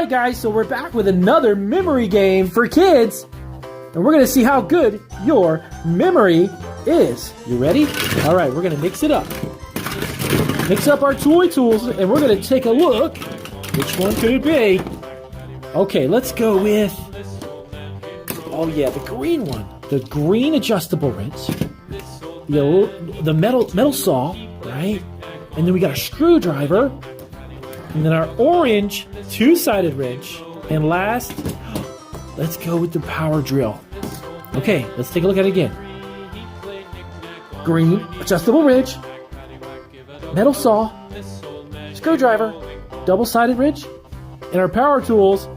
Alright guys, so we're back with another memory game for kids. And we're going to see how good your memory is. You ready? Alright, we're going to mix it up. Mix up our toy tools and we're going to take a look. Which one could it be? Okay, let's go with... Oh yeah, the green one. The green adjustable wrench. The metal saw, right? And then we got a screwdriver. And then our orange two-sided wrench. And last, let's go with the power drill. Okay, let's take a look at it again. Green adjustable wrench, metal saw, screwdriver, double-sided wrench, and our power tools.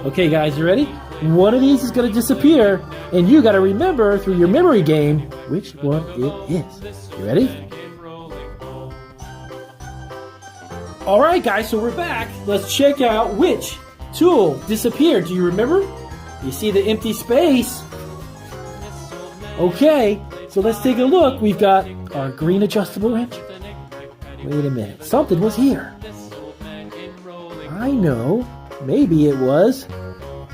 Okay guys, you ready? One of these is going to disappear, and you got to remember through your memory game which one it is. You ready? Alright guys, so we're back. Let's check out which tool disappeared. Do you remember? You see the empty space? Okay, so let's take a look. We've got our green adjustable wrench. Wait a minute, something was here. I know, maybe it was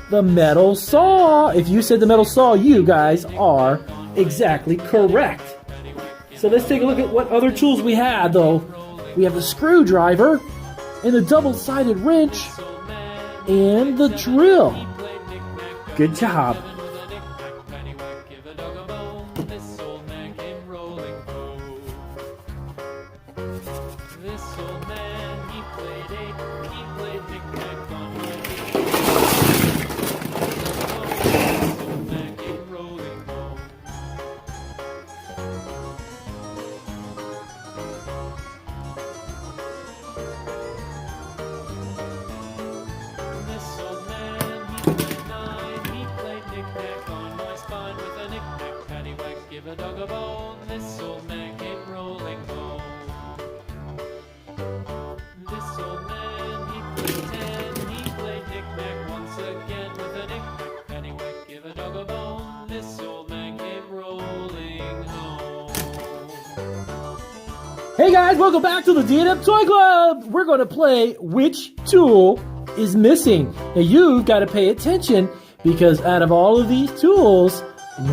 the metal saw. If you said the metal saw, you guys are exactly correct. So let's take a look at what other tools we had though. We have the screwdriver, and the double-sided wrench, and the drill. Good job. Give a dog a bone, this old man came rolling home. This old man, he played ten, he played knick-knack once again with a knick-knack, paddywhack. Give a dog a bone, this old man came rolling home. Hey guys, welcome back to the D&M Toy Club! We're going to play Which Tool is Missing. Now you've got to pay attention because out of all of these tools,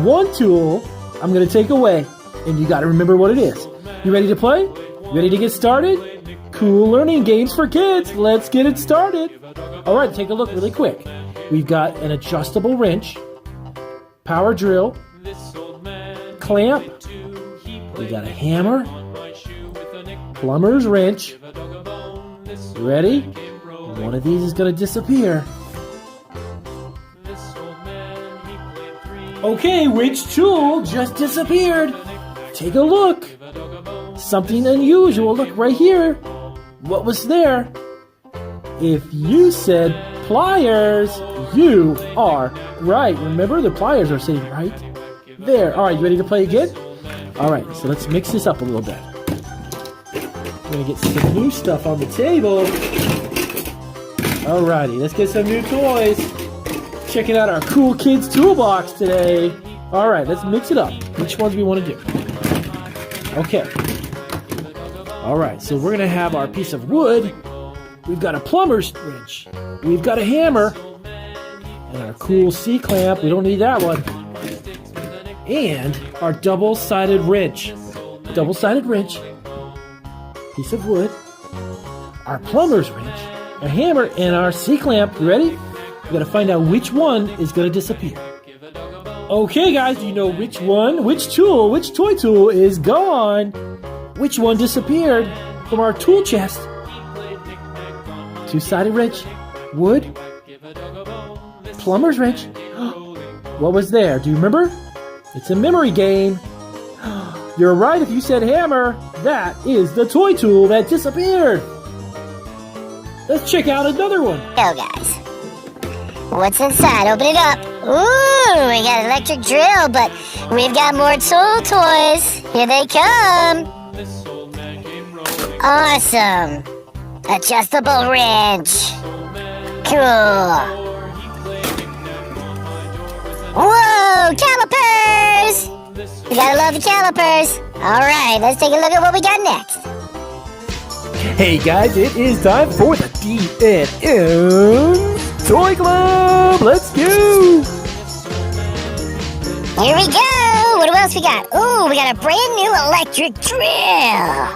one tool I'm going to take away, and you got to remember what it is. You ready to play? Ready to get started? Cool learning games for kids. Let's get it started. All right, take a look really quick. We've got an adjustable wrench, power drill, clamp, we got a hammer, plumber's wrench. You ready? One of these is going to disappear. Okay, which tool just disappeared? Take a look. Something unusual. Look right here. What was there? If you said pliers, you are right. Remember, the pliers are sitting right there. All right, you ready to play again? All right, so let's mix this up a little bit. We're going to get some new stuff on the table. All righty, let's get some new toys. Checking out our cool kids toolbox today. All right, let's mix it up. Which ones we want to do? Okay. All right, so we're gonna have our piece of wood. We've got a plumber's wrench. We've got a hammer and our cool C-clamp. We don't need that one. And our double-sided wrench. Double-sided wrench. Piece of wood. Our plumber's wrench. A hammer and our C-clamp. You ready? We gotta find out which one is gonna disappear. Okay guys, do you know which one, which toy tool is gone? Which one disappeared from our tool chest? Two-sided wrench, wood, plumber's wrench. What was there? Do you remember? It's a memory game. You're right if you said hammer. That is the toy tool that disappeared. Let's check out another one. Go guys. What's inside? Open it up. Ooh, we got an electric drill, but we've got more tool toys. Here they come. Awesome. Adjustable wrench. Cool. Whoa, calipers. You gotta love the calipers. All right, let's take a look at what we got next. Hey guys, it is time for the D&M Toy Club. Let's go. Here we go. What else we got? Ooh, we got a brand new electric drill.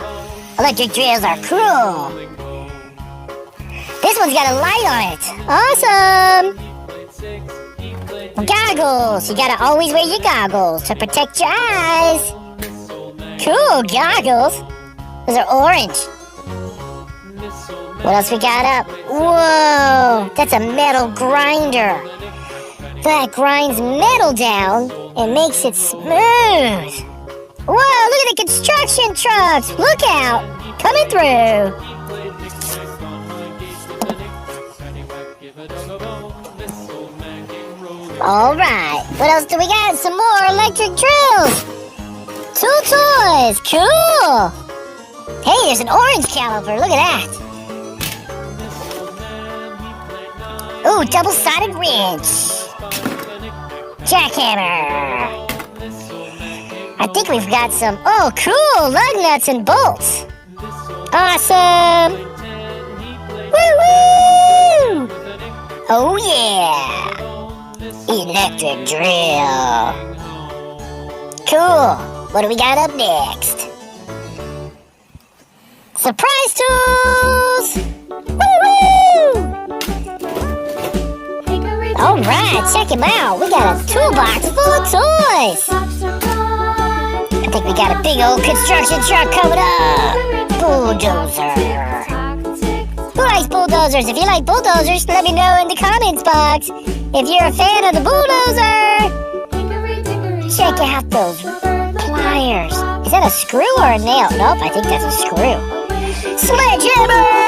Electric drills are cool. This one's got a light on it. Awesome. Goggles. You gotta always wear your goggles to protect your eyes. Cool goggles. Those are orange. What else we got up? Whoa, that's a metal grinder. That grinds metal down and makes it smooth. Whoa, look at the construction trucks. Look out, coming through. All right, what else do we got? Some more electric drills. Tool toys, cool. Hey, there's an orange caliper, look at that. Ooh, double-sided wrench. Jackhammer. I think we've got some, oh, cool, lug nuts and bolts. Awesome. Woo-woo! Oh, yeah. Electric drill. Cool. What do we got up next? Surprise tools! Woo-woo! All right, check him out. We got a toolbox full of toys. I think we got a big old construction truck coming up. Bulldozer. Who likes bulldozers? If you like bulldozers, let me know in the comments box. If you're a fan of the bulldozer, check out those pliers. Is that a screw or a nail? Nope, I think that's a screw. Sledgehammer!